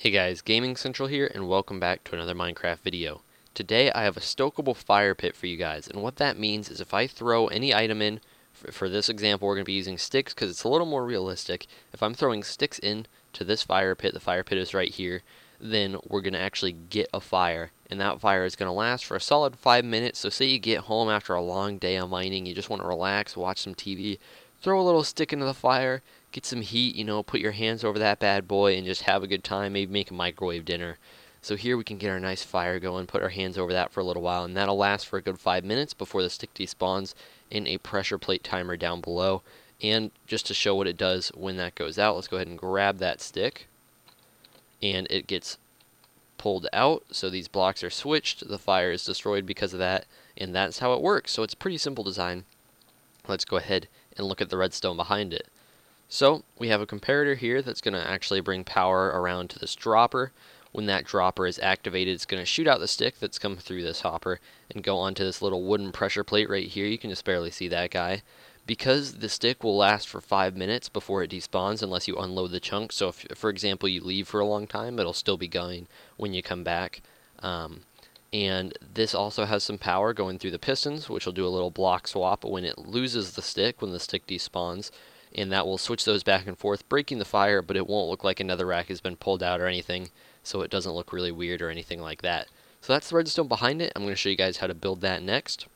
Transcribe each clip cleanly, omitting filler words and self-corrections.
Hey guys, Gaming Central here, and welcome back to another Minecraft video. Today I have a Stokable fire pit for you guys, and what that means is if I throw any item in, for this example we're going to be using sticks because it's a little more realistic. If I'm throwing sticks in to this fire pit, the fire pit is right here, then we're going to actually get a fire, and that fire is going to last for a solid 5 minutes. So say you get home after a long day of mining, you just want to relax, watch some TV, throw a little stick into the fire, get some heat, put your hands over that bad boy and just have a good time, maybe make a microwave dinner. So here we can get our nice fire going, put our hands over that for a little while, and that'll last for a good 5 minutes before the stick despawns in a pressure plate timer down below. And just to show what it does when that goes out, let's go ahead and grab that stick, and it gets pulled out, so these blocks are switched, the fire is destroyed because of that, and that's how it works. So it's a pretty simple design. Let's go ahead and look at the redstone behind it. So we have a comparator here that's going to actually bring power around to this dropper. When that dropper is activated, it's going to shoot out the stick that's come through this hopper and go onto this little wooden pressure plate right here. You can just barely see that guy. Because the stick will last for 5 minutes before it despawns unless you unload the chunk. So if, for example, you leave for a long time, it'll still be going when you come back. And this also has some power going through the pistons, which will do a little block swap when it loses the stick, when the stick despawns. And that will switch those back and forth, breaking the fire, but it won't look like another rack has been pulled out or anything, so it doesn't look really weird or anything like that. So that's the redstone behind it. I'm going to show you guys how to build that next.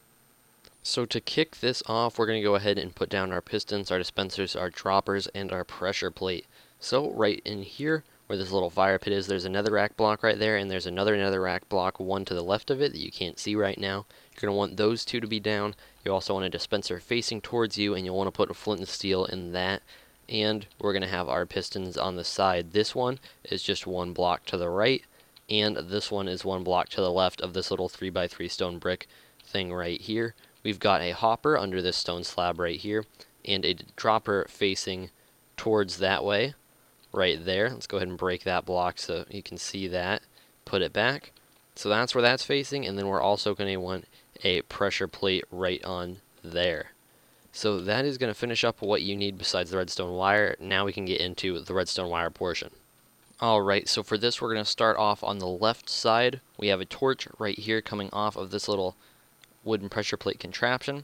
So to kick this off, we're going to go ahead and put down our pistons, our dispensers, our droppers, and our pressure plate. So right in here, where this little fire pit is, there's another rack block right there, and there's another rack block, one to the left of it that you can't see right now. You're going to want those two to be down. You also want a dispenser facing towards you, and you'll want to put a flint and steel in that. And we're going to have our pistons on the side. This one is just one block to the right, and this one is one block to the left of this little 3x3 stone brick thing right here. We've got a hopper under this stone slab right here, and a dropper facing towards that way, right there. Let's go ahead and break that block so you can see that. Put it back. So that's where that's facing, and then we're also going to want a pressure plate right on there. So that is going to finish up what you need besides the redstone wire. Now we can get into the redstone wire portion. Alright, so for this we're going to start off on the left side. We have a torch right here coming off of this little wooden pressure plate contraption.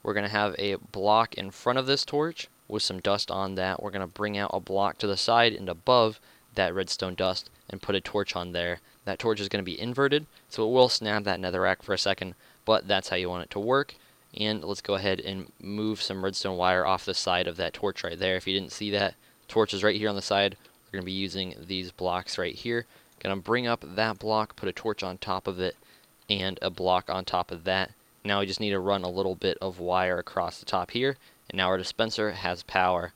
We're going to have a block in front of this torch with some dust on that. We're going to bring out a block to the side and above that redstone dust and put a torch on there. That torch is going to be inverted, so it will snap that netherrack for a second, but that's how you want it to work. And let's go ahead and move some redstone wire off the side of that torch right there. If you didn't see that, torch is right here on the side. We're going to be using these blocks right here. Going to bring up that block, put a torch on top of it, and a block on top of that. Now we just need to run a little bit of wire across the top here, and now our dispenser has power.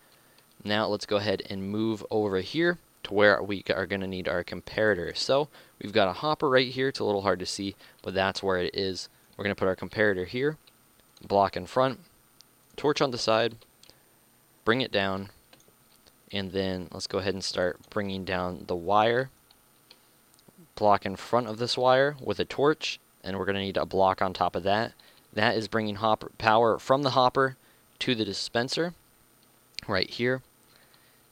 Now let's go ahead and move over here to where we are going to need our comparator. So we've got a hopper right here. It's a little hard to see, but that's where it is. We're going to put our comparator here, block in front, torch on the side, bring it down, and then let's go ahead and start bringing down the wire. Block in front of this wire with a torch, and we're going to need a block on top of that. That is bringing power from the hopper to the dispenser right here.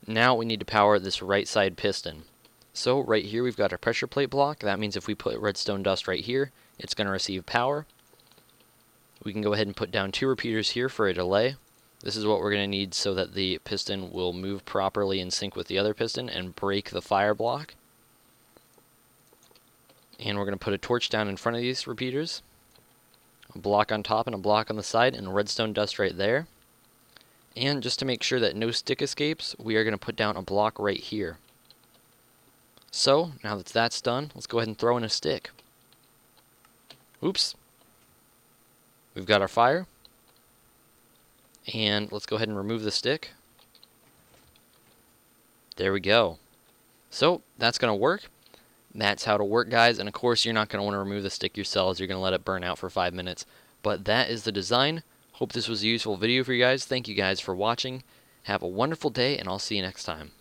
Now we need to power this right side piston. So right here we've got our pressure plate block. That means if we put redstone dust right here, it's going to receive power. We can go ahead and put down 2 repeaters here for a delay. This is what we're going to need so that the piston will move properly in sync with the other piston and break the fire block. And we're going to put a torch down in front of these repeaters, a block on top and a block on the side, and redstone dust right there. And just to make sure that no stick escapes, we are going to put down a block right here. So now that that's done, let's go ahead and throw in a stick. Oops. We've got our fire. And let's go ahead and remove the stick. There we go. So that's going to work. That's how it'll work, guys, and of course you're not going to want to remove the stick yourselves. You're going to let it burn out for 5 minutes. But that is the design. Hope this was a useful video for you guys. Thank you guys for watching. Have a wonderful day, and I'll see you next time.